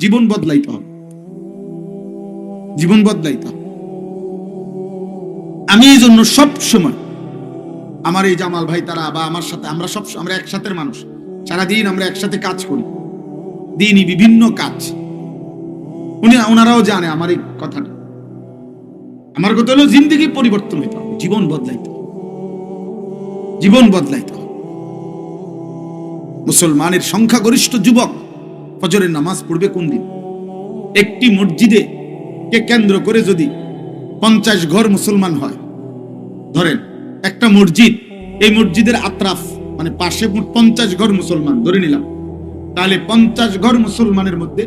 জীবন বদলাইতে হবে, জীবন বদলাইতে হবে। আমি এই জন্য সব সময় আমার এই জামাল ভাই তারা বা আমার সাথে আমরা একসাথে মানুষ, সারাদিন আমরা একসাথে কাজ করি, দিনই বিভিন্ন কাজ। ওনারাও জানে আমার এই কথাটা। আমার কথা হলো জিন্দেগি পরিবর্তন হইতে হবে, জীবন বদলাইতে হবে, জীবন বদলাইতে হবে। মুসলমানের সংখ্যাগরিষ্ঠ যুবক ফজরের নামাজ পড়বে কোন দিন? একটি মসজিদে কে কেন্দ্র করে যদি 50 ঘর মুসলমান হয়, ধরেন একটা মসজিদ, এই মসজিদের আত্রাফ মানে পাশে 50 ঘর মুসলমান ধরে নিলাম, তাহলে 50 ঘর মুসলমানের মধ্যে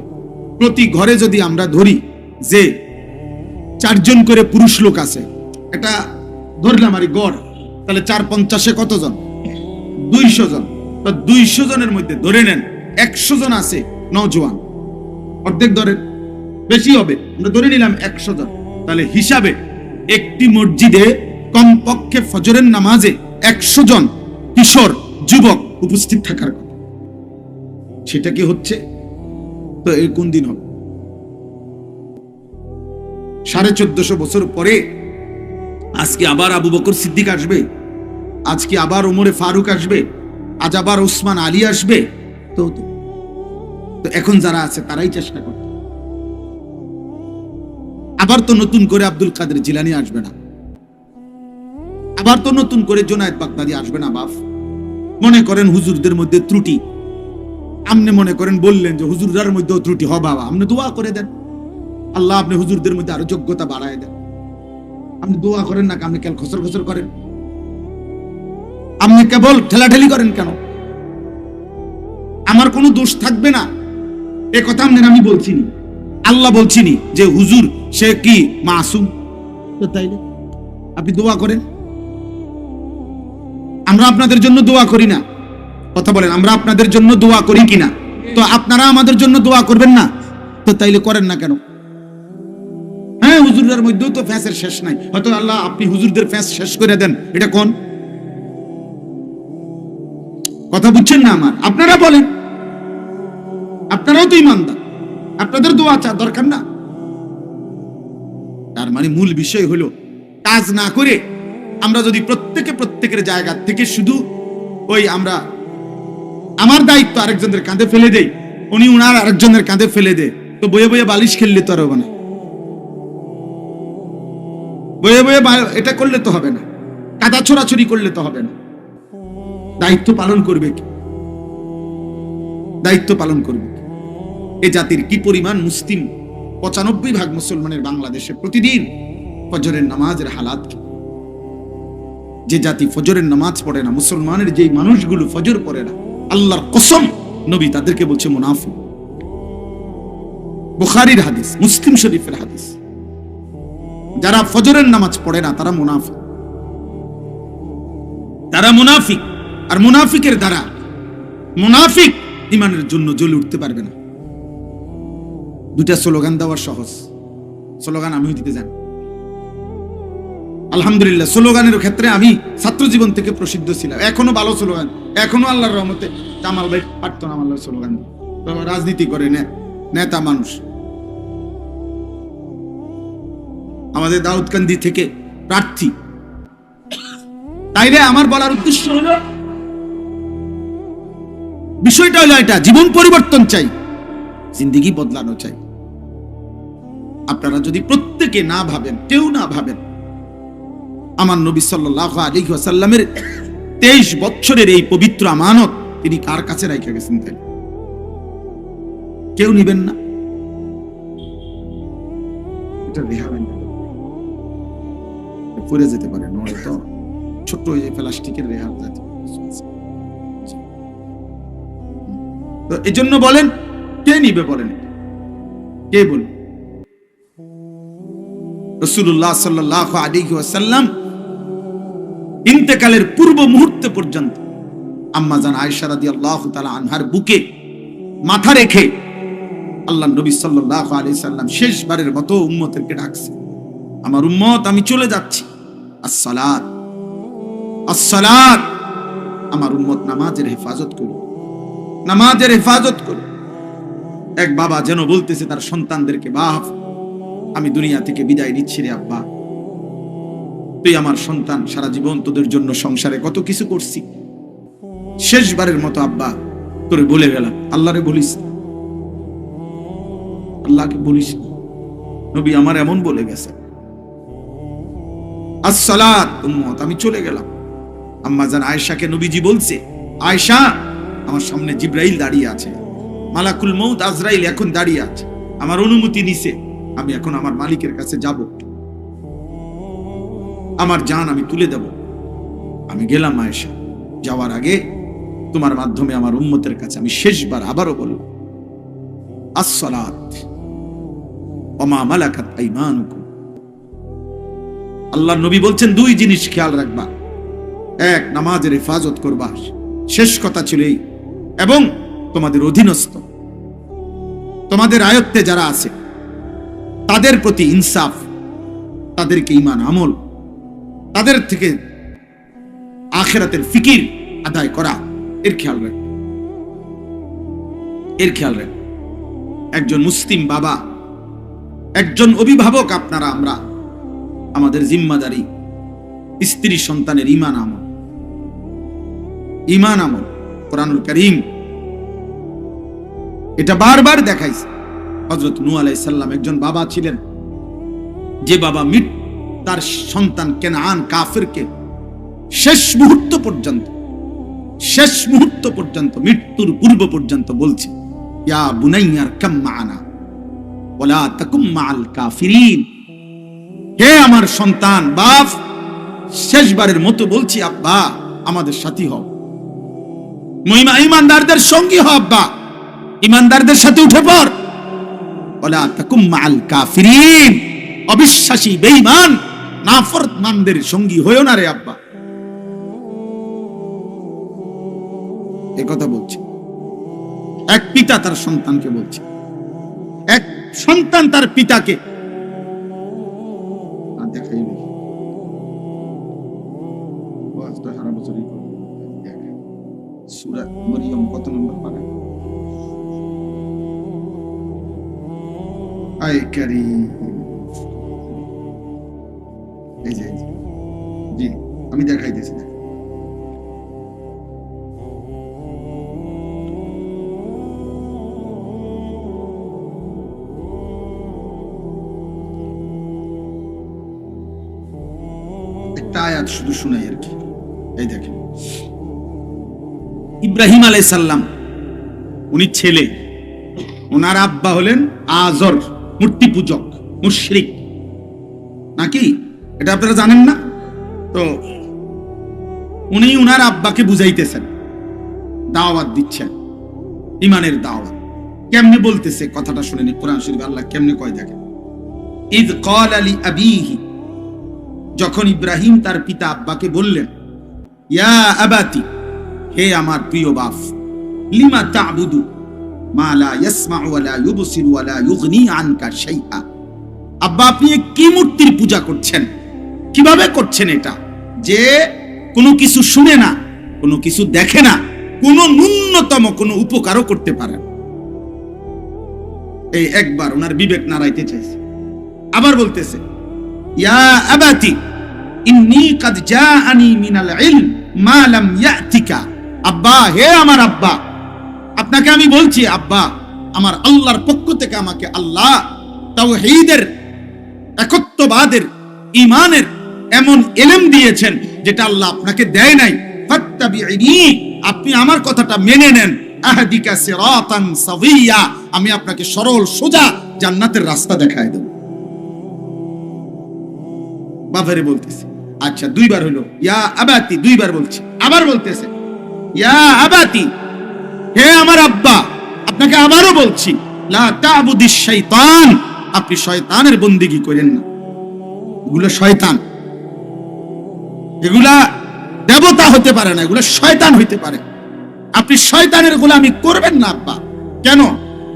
প্রতি ঘরে যদি আমরা ধরি যে 4 জন করে পুরুষ লোক আছে, এটা ধরলাম আর গড়, তাহলে 4×50 কতজন? 200 জন। তো 200 জনের মধ্যে ধরে নেন 100 জন আছে নওজোয়ান, অর্ধেক ধরেন, বেশি হবে, আমরা ধরে নিলাম 100 জন। তাহলে হিসাবে একটি মসজিদে কমপক্ষে ফজরের নামাজে 100 জন কিশোর যুবক উপস্থিত থাকার কথা। সেটা কি হচ্ছে? তো এই কোন দিন হবে? 1450 বছর পরে আজকে আবার আবু বকর সিদ্দিক আসবে, আজকে আবার ওমরে ফারুক আসবে, আজ আবার ওসমান আলী আসবে। তো এখন যারা আছে তারাই চেষ্টা করে। আবার তো নতুন করে আব্দুল কাদের জিলানী আসবে না, আবার তো নতুন করে জুনায়েদ বাগদাদি আসবে না। বাপ মনে করেন হুজুরদের মধ্যে ত্রুটি, আপনি মনে করেন বললেন যে হুজুরদের মধ্যেও ত্রুটি, বাবা আপনি দোয়া করে দেন, আল্লাহ আপনি হুজুরদের মধ্যে আরো যোগ্যতা বাড়ায় দেন। আপনি দোয়া করেন না, আপনি কেন খসর খসর করেন? আপনি কেবল ঠেলাঠেলি করেন কেন? আমার কোনো দোষ থাকবে না এ কথা আমি বলছিনি, আল্লাহ বলছিনি যে হুজুর সে কি মাসুম। তো তাইলে আপনি দোয়া করেন, আমরা আপনাদের জন্য দোয়া করি না? কথা বলেন, আমরা আপনাদের জন্য দোয়া করি কিনা? তো আপনারা আমাদের জন্য দোয়া করবেন না? তো তাইলে করেন না কেন? হ্যাঁ, হুজুরদের মধ্যেও তো ফ্যাসের শেষ নাই, হয়তো আল্লাহ আপনি হুজুরদের ফ্যাস শেষ করে দেন, এটা কোন কথা? বুঝছেন না আমার? আপনারা বলেন, আপনারাও তো ইমানদার, আপনাদের দোয়া চা দরকার না? তার মানে মূল বিষয় হলো কাজ না করে আমরা যদি প্রত্যেকের জায়গা থেকে শুধু ওই আমরা আমার দায়িত্ব আরেকজনের কাঁধে ফেলে দেই, উনি উনার আরেকজনের কাঁধে ফেলে দেয়, তো বয়ে বয়ে বালিশ খেললে তো আর হবে না, বয়ে বয়ে এটা করলে তো হবে না, কাদা ছোড়াছড়ি করলে তো হবে না। দায়িত্ব পালন করবে কি? দায়িত্ব পালন করবে কি? এ জাতির কি পরিমাণ মুসলিম, 95% মুসলমানের বাংলাদেশে প্রতিদিন ফজরের নামাজের হালাত কি? যে জাতি ফজরের নামাজ পড়ে না, মুসলমানের যে মানুষগুলো ফজর পড়ে না, আল্লাহর কসম নবী তাদেরকে বলছে মুনাফিক। বুখারীর হাদিস, মুসলিম শরীফের হাদিস, যারা ফজরের নামাজ পড়ে না তারা মুনাফিক, তারা মুনাফিক। আর মুনাফিকের দ্বারা মুনাফিক ঈমানের জন্য জ্বলে উঠতে পারবে না। দুটা স্লোগান দেওয়া সহজ, স্লোগান আমিও দিতে জানি আলহামদুলিল্লাহ। স্লোগানের ক্ষেত্রে আমি ছাত্র জীবন থেকে প্রসিদ্ধ ছিলাম, এখনো ভালো স্লোগান, এখনো আল্লাহর রহমতে জামাল ভাই পারতো না আমার স্লোগান, রাজনীতি করে নেতা মানুষ। আমাদের দাউদকান্দি থেকে প্রার্থী। তাইলে আমার বলার উদ্দেশ্য হলো, বিষয়টা হলো এটা, জীবন পরিবর্তন চাই, জিন্দেগি বদলানো চাই। আপনারা যদি প্রত্যেকে না ভাবেন, কেউ না ভাবেন, আমার নবী সাল্লাল্লাহু আলাইহি ওয়াসাল্লামের 23 বছরের এই পবিত্র আমানত তিনি কার কাছে রেখে গেছেন? তাই কেউ নিবেন না? এটা রেহাবেন পড়ে যেতে পারে, নয় তো ছোট্ট এই প্লাস্টিকের রেহাব জাতি। তো এই জন্য বলেন, কে নিবে বলেন? কে বলবে? রাসূলুল্লাহ সাল্লাল্লাহু আলাইহি ওয়াসাল্লাম ইন্তেকালের পূর্ব মুহূর্তে পর্যন্ত আম্মা জান আয়েশা রাদিয়াল্লাহু তাআলা আনহার বুকে মাথা রেখে আল্লাহ নবী সাল্লাল্লাহু আলাইহি সাল্লাম শেষবারের মতো উম্মতকে ডাকছে, আমার উম্মত আমি চলে যাচ্ছি, আসসালাত আসসালাত, আমার উম্মত নামাজের হেফাজত করো, নামাজের হেফাজত করো। এক বাবা যেন বলতেছে তার সন্তানদেরকে, বাপ আমি দুনিয়া থেকে বিদায় নিচ্ছি রে আব্বা, তুই আমার সন্তান, সারা জীবন তোদের জন্য সংসারে কত কিছু করছি, শেষবারের মতো আব্বা তোরে বলে গেলাম, আল্লাহরে বলিস, আল্লাহকে বলিস, নবী আমার এমন বলে গেছে, আসসালাত উম্মত, আমি চলে গেলাম। আম্মা জান আয়েশাকে নবীজি বলছে, আয়েশা আমার সামনে জিব্রাইল দাঁড়িয়ে আছে, মালাকুল মউত আজরাইল এখন দাঁড়িয়ে আছে, আমার অনুমতি নিছে, আমি এখন আমার মালিকের কাছে যাব, আমার জান আমি তুলে দেব। আমি গেলাম আয়েশা, যাওয়ার আগে তোমার মাধ্যমে আমার উম্মতের কাছে আমি শেষবার আবারও বললাম, আসসালাত ওয়া মা মালাকাত আইমানুকুম। আল্লাহর নবী বলছেন দুই জিনিস খেয়াল রাখবা, এক নামাজের হেফাজত করবা, শেষ কথা ছিল এই, এবং তোমাদের অধীনস্থ, তোমাদের আয়ত্তে যারা আছে তাদের প্রতি ইনসাফ, তাদেরকে ঈমান আমল, তাদের থেকে আখিরাতের ফিকির আদায় করা, এর খেয়াল রাখবে, এর খেয়াল রাখবে। একজন মুসলিম বাবা, একজন অভিভাবক আপনারা, আমরা, আমাদের জিম্মাদারি স্ত্রী সন্তানের ঈমান আমল, ঈমান আমল। কোরআনুল কারীম এটা বারবার দেখাইছে। হযরত নূহ আলাইহিস সালাম একজন বাবা ছিলেন, যে বাবা তার সন্তান কেনান কাফিরকে শেষ মুহূর্ত পর্যন্ত মৃত্যুর পূর্ব পর্যন্ত বলছে, ইয়া বুনাইয়া কাম মা'ানা ওয়ালা তাকুম মা'আল কাফিরিন, হে আমার সন্তান, বাপ শেষবারের মতো বলছি আব্বা আমাদের সাথী হও, ঈমানদারদের সঙ্গী হও, আব্বা ঈমানদারদের সাথে উঠে পড়, ওয়ালা তাকুম মা'আল কাফিরিন, অবিশ্বাসী বেঈমান নাফরমানদের সঙ্গী হয়ো না রে আব্বা। এই কথা বলছে এক পিতা তার সন্তানকে, বলছে এক সন্তান তার পিতাকে। সূরা মরিয়ম কত নম্বর পারা? আয় কারীম, এই যে জি আমি দেখাইতেছি, একটা আয়াত শুধু শুনাই আর কি। এই দেখেন, ইব্রাহিম আলাইহিস সালাম উনি ছেলে, ওনার আব্বা হলেন আজর, মূর্তি পূজক, মুশরিক নাকি, এটা আপনারা জানেন না? তো উনি উনার আব্বাকে বুঝাইতেছেন, দাওয়াত দিচ্ছেন, ঈমানের দাওয়াত। কেমনে বলতেছে কথাটা শুনেন, কোরআন শরীফে আল্লাহ কেমনে কয় দেখেন, ইয ক্বালা লি আবিহি, যখন ইব্রাহিম তার পিতা আব্বাকে বললেন, ইয়া আবাতি, হে আমার প্রিয় বাপ, লিমা তা'বুদু মা লা ইয়াসমা'ু ওয়া লা ইউবসিরু ওয়া লা ইউগনি আনকা শাইআ। আব্বা আপনি কি মূর্তির পূজা করছেন, কিভাবে করছেন এটা, যে কোনো কিছু শুনে না, কোনো কিছু দেখে না, কোনো ন্যূনতম কোনো উপকারও করতে পারে না। এই একবার ওনার বিবেক নাড়াইতে চাইছে, আবার বলতেছে, ইয়া আবাতি ইন্নী কাদ জাআনি মিনাল ইলম মা লাম ইয়াতিকা। আব্বা, হে আমার আব্বা, আপনাকে আমি বলছি আব্বা, আমার আল্লাহর পক্ষ থেকে আমাকে আল্লাহ তাওহীদের, একত্ববাদের, ঈমানের এমন ইলম দিয়েছেন যেটা আল্লাহ আপনাকে দেয় নাই। ফাত্তাবিউনি, আপনি আমার কথাটা মেনে নেন, আহদিকা সিরাতান সাবিয়্যা, আমি আপনাকে সরল সোজা জান্নাতের রাস্তা দেখায় দেব। বাবারে বলতেছে, আচ্ছা দুইবার হলো ইয়া আবাতি, দুইবার বলছি, আবার বলতেছে ইয়া আবাতি, হে আমার আব্বা, আপনাকে আবারও বলছি, লা তা'বুদিশ শাইতান, আপনি শয়তানের বন্দেগী করেন না, এগুলো শয়তান, এগুলা দেবতা হতে পারে না, এগুলো শয়তান হইতে পারে, আপনি শয়তানের গোলামি করবেন না আব্বা। কেন?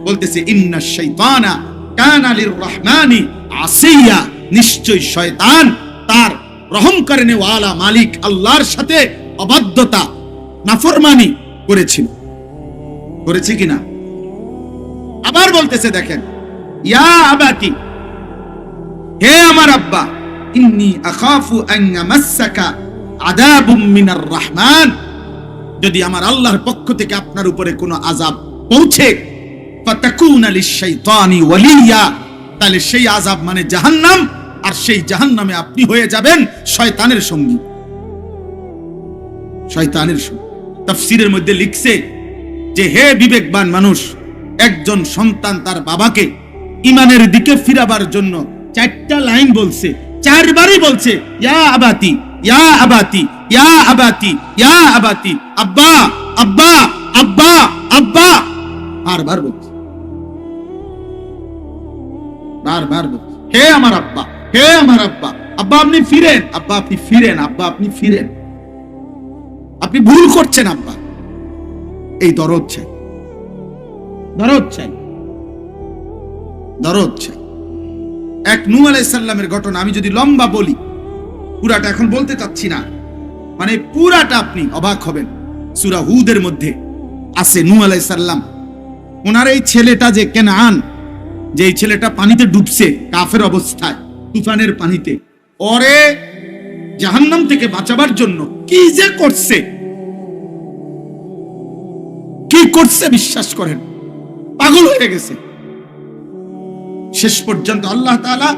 বলতেছে ইন্নাশ শাইতানা কানা লির-রহমানি আসিয়া, নিশ্চয় শয়তান তার রহম করনে ওয়ালা মালিক আল্লাহর সাথে অবাধ্যতা, নাফরমানি করেছিল, করেছে কিনা? আবার বলতেছে, দেখেন, ইয়া আবাতি, হে আমার আব্বা, ইন্নী আখাফু আন ইয়ামাসসাকা আযাবুম মিনার রহমান, যদি আমার আল্লাহর পক্ষ থেকে আপনার উপরে কোনো আযাব পৌঁছে, ফাতাকুনা লিশ-শাইতানি ওয়ালিয়া, তাহলে সেই আযাব মানে জাহান্নাম, আর সেই জাহান্নামে আপনি হয়ে যাবেন শয়তানের সঙ্গী। শয়তানের সঙ্গী। তাফসীরের মধ্যে লিখছে যে, হে বিবেকবান মানুষ, একজন সন্তান তার বাবাকে ঈমানের দিকে ফিরাবার জন্য 4টা লাইন বলছে, 4বারই বলছে, ইয়া আবাতি, ইয়া আবাতি, ইয়া আবাতি, ইয়া আবাতি, আব্বা আব্বা আব্বা আব্বা, বারবার বলছে, বারবার বলছে, হে আমার আব্বা, হে আমার আব্বা, আব্বা আপনি ফিরেন, আব্বা আপনি ফিরেন, আব্বা আপনি ফিরেন, আপনি ভুল করছেন আব্বা। এই দরদ চাই, দরদ চাই, দরদ চাই। এক নূহ আলাইহিস সালামের ঘটনা আমি যদি লম্বা বলি, পুরাটা এখন বলতে চাচ্ছি না, মানে পুরাটা আপনি অবাক হবেন। সূরা হুদের মধ্যে আছে নূহ আলাইহিস সালাম, ওনার এই ছেলেটা যে কেনান, যে এই ছেলেটা পানিতে ডুবছে কাফের অবস্থায়, তুফানের পানিতে, ওরে জাহান্নাম থেকে বাঁচাবার জন্য কি যে করছে, কি করছে বিশ্বাস করেন, পাগল হয়ে গেছে। শেষ পর্যন্ত আল্লাহ তাআলা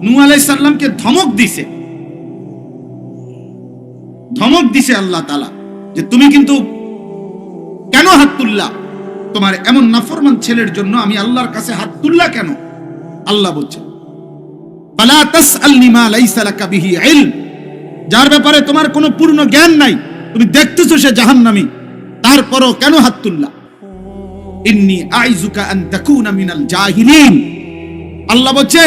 নূহ আলাইহিস সালামকে ধমক দিছে, ধমক দিছে আল্লাহ তাআলা, যে তুমি কিন্তু কেন হাত তুললা, তোমার এমন নাফরমান ছেলের জন্য আমি আল্লাহর কাছে হাত তুললা কেন? আল্লাহ বলছেন, ফালা তাসআলনি মা লাইসা লাকা বিহি ইলম, যার ব্যাপারে তোমার কোনো পূর্ণ জ্ঞান নাই, তুমি দেখতেছো সে জাহান্নামী, তারপরও কেন হাত তুললা? ইন্নী আইযুকা আন তাকুনা মিনাল জাহিলিন, আল্লাহ বলছে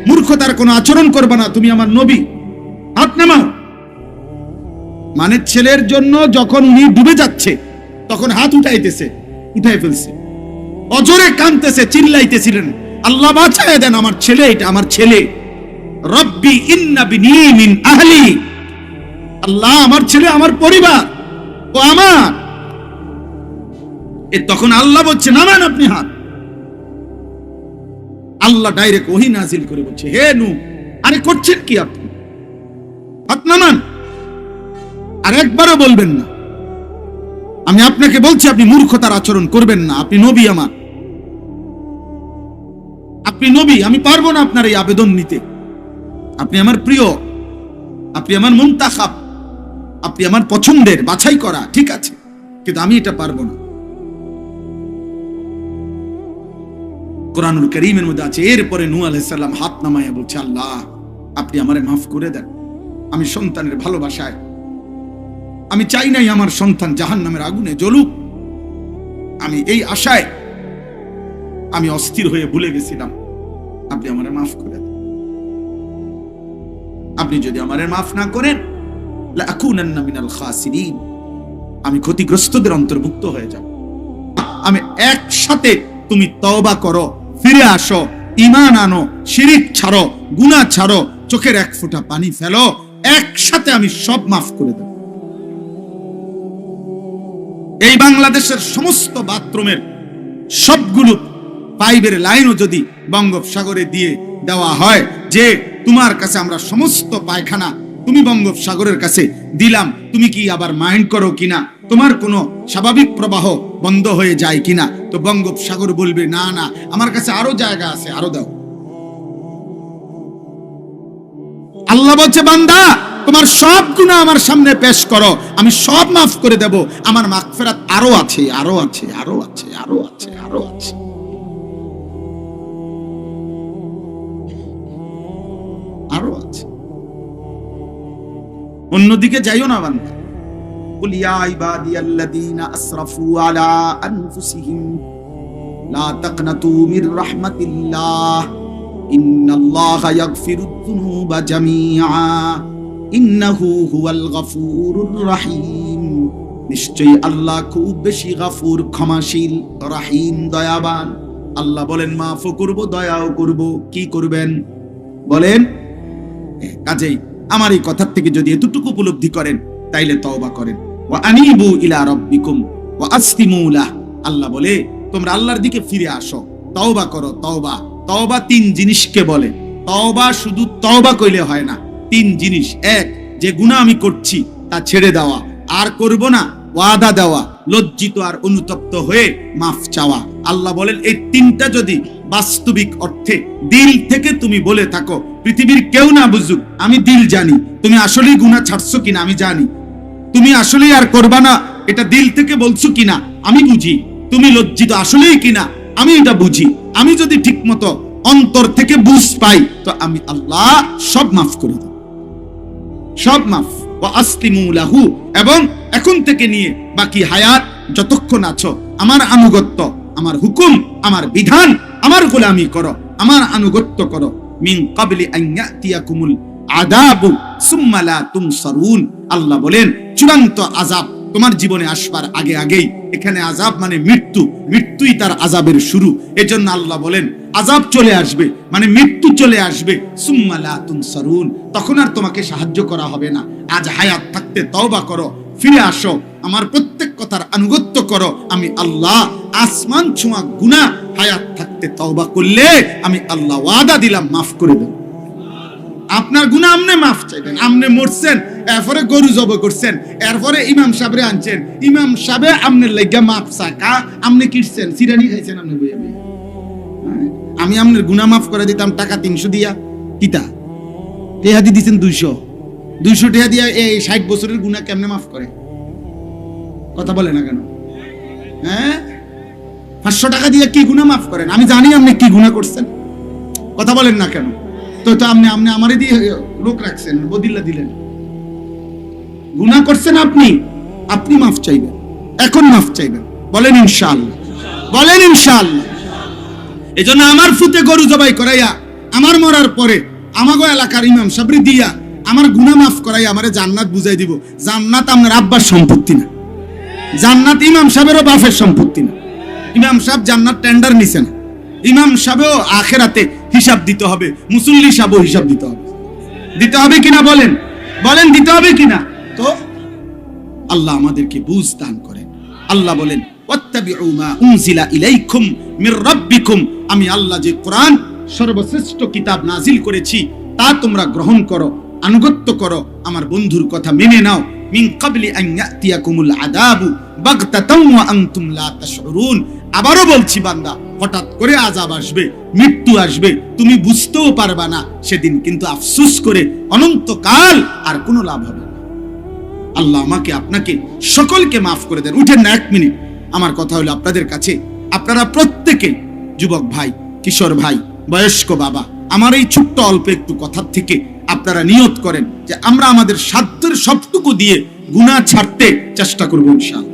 মূর্খতার কোনো আচরণ করবে না, তুমি আমার নবী, হাত নামাও। মানে ছেলের জন্য যখন উনি ডুবে যাচ্ছে তখন হাত উঠাইতেছে, উঠাই ফেলছে, অজরে কাঁদতেছে, চিল্লাইতেছিলেন, আল্লাহ বাঁচায় দেন আমার ছেলে, এটা আমার ছেলে, রব্বি ইন্না বিনি মিন আহলি, আল্লাহ আমার ছেলে আমার পরিবার, ও আমার। তখন আল্লাহ বলছে নামান আপনি হাত। আল্লাহ ডাইরেক্ট ওহী নাজিল করে বলছে, হে নূহ, আরে করছেন কি আপনি, হাত নামান। আর একবারও বলবেন না, আমি আপনাকে বলছি আপনি মূর্খতার আচরণ করবেন না, আপনি নবী আমার, আপনি নবী, আমি পারবো না আপনার এই আবেদন নিতে, আপনি আমার প্রিয়, আপনি আমার মুনতাখাব, আপনি আমার পছন্দের, বাছাই করা, ঠিক আছে, কিন্তু আমি এটা পারবো না। কোরআনুল কারীমের মধ্যে আছে, এরপরে নূহ আলাইহিস সালাম হাত নামায়া বলছে, আল্লাহ আপনি আমারে মাফ করে দেন, আমি সন্তানের ভালোবাসায়, আমি চাই নাই আমার সন্তান জাহান্নামের আগুনে জ্বলুক, আমি এই আশায় আমি অস্থির হয়ে ভুলে গেছিলাম, আপনি আমারে মাফ করে দেন। আপনি যদি আমারে মাফ না করেন, লা আকুনান্না মিনাল খাসিরিন, আমি ক্ষতিগ্রস্তদের অন্তর্ভুক্ত হয়ে যাব। আমি একসাথে, তুমি তওবা করো, ফিরে আসো, ঈমান আনো, শিরক ছাড়ো, গুনাহ ছাড়ো, চোখের এক ফোঁটা পানি ফেলো, একসাথে আমি সব মাফ করে দেব। এই বাংলাদেশের সমস্ত বাথরুমের সবগুলো পাইপের লাইনও যদি বঙ্গোপসাগরে দিয়ে দেওয়া হয়, যে তোমার কাছে আমরা সমস্ত পায়খানা তুমি বঙ্গোপসাগরের কাছে দিলাম, তুমি কি আবার মাইন্ড করো কিনা, তোমার কোনো স্বাভাবিক প্রবাহ বন্ধ হয়ে যায় কিনা? তো বঙ্গোপসাগর বলবে, না না, আমার কাছে আরো জায়গা আছে, আরো দাও। আল্লাহ বলছে, বান্দা তোমার সব গুনাহ আমার সামনে পেশ করো, আমি সব মাফ করে দেব, আমার মাগফিরাত আরো আছে, আরো আছে, আরো আছে, আরো আছে, আরো আছে। আরো আছে। অন্যদিকে যাইও না বান্দা। কুল ইয়া ইবাদিয়াল্লাযীনা আসরাফু আলা আনফুসিহিম লা তাকনাতু মির রাহমাতিল্লাহ ইন্নাল্লাহা ইয়াগফিরুয যুনুবা জামিআ ইন্নাহু হুয়াল গফুরুর রহিম। নিশ্চয়ই আল্লাহ খুব বেশি গফুর, ক্ষমাশীল, রহিম, দয়াবান। আল্লাহ বলেন মাফও করব, দয়াও করব। কি করবেন বলেন? কাজেই আমার এই কথার থেকে যদি এতটুকু উপলব্ধি করেন, তাইলে তওবা করেন। ওয়া আনিবু ইলা রাব্বিকুম ওয়া আসলিমু লাহ। আল্লাহ বলে তোমরা আল্লাহর দিকে ফিরে আসো, তওবা করো। তওবা, তওবা তিন জিনিসকে বলে। তওবা শুধু তওবা কইলে হয় না, তিন জিনিস। এক, যে গুনাহ আমি করছি তা ছেড়ে দেওয়া, আর করব না, ওয়াদা দেওয়া, লজ্জিত আর অনুতপ্ত হয়ে মাফ চাওয়া। আল্লাহ বলেন এই তিনটা যদি বাস্তবিক অর্থে দিল থেকে তুমি বলে থাকো, পৃথিবীর কেউ না বুঝুক, আমি দিল জানি তুমি আসলেই গুনাহ ছাড়ছো কিনা, আমি জানি তুমি আসলেই আর করবা না, এটা দিল থেকে বলছো কিনা আমি বুঝি, তুমি লজ্জিত আসলেই কিনা আমি এটা বুঝি। আমি যদি ঠিক মতো অন্তর থেকে বুঝ পাই, তো আমি আল্লাহ সব মাফ করে দেব, সব মাফ। ওয়া আসলিমু লাহু, এবং এখন থেকে নিয়ে বাকি হায়াত যতক্ষণ আছো আমার আনুগত্য, আমার হুকুম, আমার বিধান, আমার গোলামি করো, আমার আনুগত্য করো। মিন ক্বাবলি আন ইয়াতিয়াকুমুল আযাবু সুম্মা লা তুনসারুন। আল্লাহ বলেন চূড়ান্ত আযাব তোমার জীবনে আসবার আগে আগেই, এখানে আযাব মানে মৃত্যু, মৃত্যুই তার আযাবের শুরু। এজন্য আল্লাহ বলেন আযাব চলে আসবে মানে মৃত্যু চলে আসবে, সুম্মা লা তুনসারুন, তখন আর তোমাকে সাহায্য করা হবে না। আজ হায়াত থাকতে তওবা করো, ফিরে আসো, আমার প্রত্যেক কথার আনুগত্য করো। আমি আল্লাহ আসমান ছোঁয়া গুনাহ হায়াত থাকতে তওবা করলে আমি আল্লাহ ওয়াদা দিলাম মাফ করে দেব। আপনার গুনাহ আমনে মাফ চাইবেন, আমনে মরছেন, এরপরে গরু জবাই করছেন, এরপরে ইমাম সাহেবরে আনছেন, ইমাম সাহেব আমনের লাগা মাফ চাকা, আমনে কিরছেন, সিরানি খাইছেন আমনে বইয়া বইয়া। আমি আমনের গুনাহ মাফ করে দিতাম টাকা 300 দিয়া, কিতা টেহা দি দিছেন 200 টাকা দিয়া এই 60 বছরের গুনাহ কেমনে মাফ করে? কথা বলে না কেন? হ্যাঁ, 500 টাকা দিয়ে কি গুনাহ মাফ করেন? আমি জানি আপনি কি গুনাহ করছেন, কথা বলেন না কেন? তো আপনি আমারে দিয়ে লোক রাখছেন, বদিল্লা দিলেন, গুনাহ করছেন আপনি, আপনি মাফ চাইবেন, এখন মাফ চাইবেন, বলেন ইনশাআল্লাহ, বলেন ইনশাআল্লাহ। এজন্য আমার ফুতে গরু জবাই করাইয়া আমার মরার পরে আমাগো এলাকার ইমাম সাহেবরে দিয়া আমার গুনাহ মাফ করাইয়া আমারে জান্নাত বুঝাই দিব। জান্নাত আমার আব্বার সম্পত্তি না, জান্নাত ইমাম সাহেবেরও বাপের সম্পত্তি না। ইমাম সাহেব জান্নাত টেন্ডার নিছে না, ইমাম সাহেবও আখিরাতে হিসাব দিতে হবে, মুসল্লি সাহেবও হিসাব দিতে হবে। দিতে হবে কিনা বলেন, বলেন দিতে হবে কিনা? তো আল্লাহ আমাদেরকে বুঝ দান করেন। আল্লাহ বলেন ওয়াত্তাবিউ মা উনজিলা ইলাইকুম মির রাব্বিকুম, আমি আল্লাহ যে কোরআন সর্বশ্রেষ্ঠ কিতাব নাজিল করেছি তা তোমরা গ্রহণ করো, আনুগত্য করো, আমার বন্ধুর কথা মেনে নাও। মিন ক্বাবলি আন ইয়াতিয়াকুমুল আযাবু বাগতাতাও ওয়া আনতুম লা তাশউরুন। আবারো বলছি বান্দা, হঠাৎ করে আযাব আসবে, মৃত্যু আসবে, তুমি বুঝতেও পারবা না, সেদিন কিন্তু আফসোস করে অনন্তকাল আর কোনো লাভ হবে না। আল্লাহ আমাকে আপনাকে সকলকে মাফ করে দেন। উঠেন না 1 মিনিট, আমার কথা হলো আপনাদের কাছে, আপনারা প্রত্যেকে, যুবক ভাই, কিশোর ভাই, বয়স্ক বাবা, আমার এই ছোট্ট অল্প একটু কথার থেকে আপনারা নিয়ত করেন যে আমরা আমাদের সাধ্যের সবটুকু দিয়ে গুনাহ ছাড়তে চেষ্টা করব ইনশাআল্লাহ।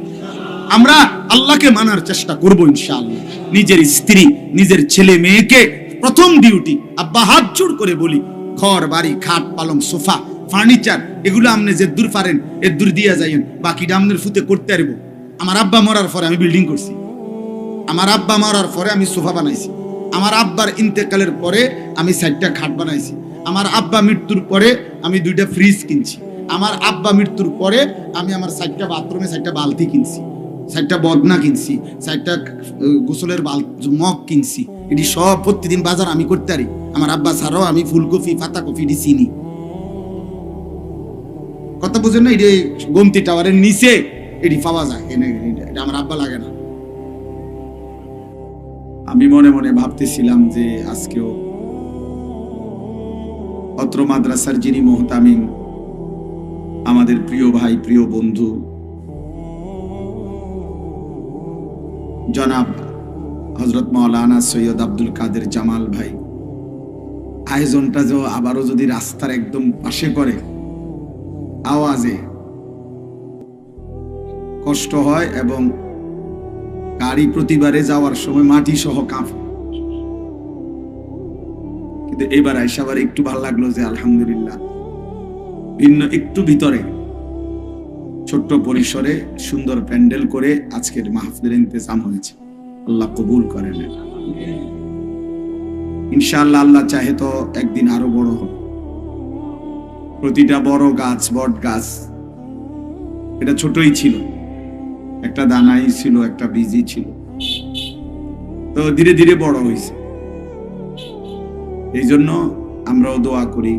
আমরা আল্লাহকে মানার চেষ্টা করব ইনশাআল্লাহ। নিজের স্ত্রী, নিজের ছেলে মেয়েকে প্রথম ডিউটি, আব্বা হাত জোড় করে বলি, ঘর বাড়ি, খাট পালং, সোফা, ফার্নিচার, এগুলো আপনি যে দূর পারেন এর দূর দিয়া যাইয়েন, বাকিটা আপনার ফুতে করতে পারবো। আমার আব্বা মরার পরে আমি বিল্ডিং করছি, আমার আব্বা মরার পরে আমি সোফা বানাইছি, আমার আব্বার ইন্তেকালের পরে আমি 4টা খাট বানাইছি, আমার আব্বা মৃত্যুর পরে আমি 2টা ফ্রিজ কিনছি, আমার আব্বা মৃত্যুর পরে আমি আমার 4টা বাথরুমে 4টা বালতি কিনছি, 4টা বদনা কিনছি, 4টা গোসলের মগ কিনছি। এটি সব প্রতিদিন বাজার আমি করতে পারি। আমার আব্বা ছাড়াও আমি ফুলকপি, পাতাকপি এটি চিনি। কথা বুঝেন না? এটি গোমতি টাওয়ারের নিচে এটি পাওয়া যায়, এটা আমার আব্বা লাগে না। আমি মনে মনে ভাবতেছিলাম যে আজকেও অত্র মাদ্রাসার যিনি মুহতামিম, আমাদের প্রিয় ভাই, প্রিয় বন্ধু জনাব হযরত মাওলানা সৈয়দ আব্দুল কাদের জামাল ভাই, আয়োজনটা যে আবারও যদি রাস্তার একদম পাশে করে, আওয়াজে কষ্ট হয় এবং গাড়ি প্রতিবারে যাওয়ার সময় মাটি সহ কাঁপে, কিন্তু এবার আইসাবার একটু ভালো লাগলো যে আলহামদুলিল্লাহ ভিন্ন একটু ভিতরে ছোট্ট পরিসরে সুন্দর প্যান্ডেল করে আজকের মাহফিলের ইন্তজাম হয়েছে। আল্লাহ কবুল করেন ইনশাআল্লাহ। আল্লাহ চাহে তো একদিন আরো বড় হবে। প্রতিটা বড় গাছ, বট গাছ, এটা ছোটই ছিল, একটা দানাই ছিল, একটা বীজই ছিল। তো তো ধীরে ধীরে বড় হয়েছে। এই জন্য আমরাও দোয়া করি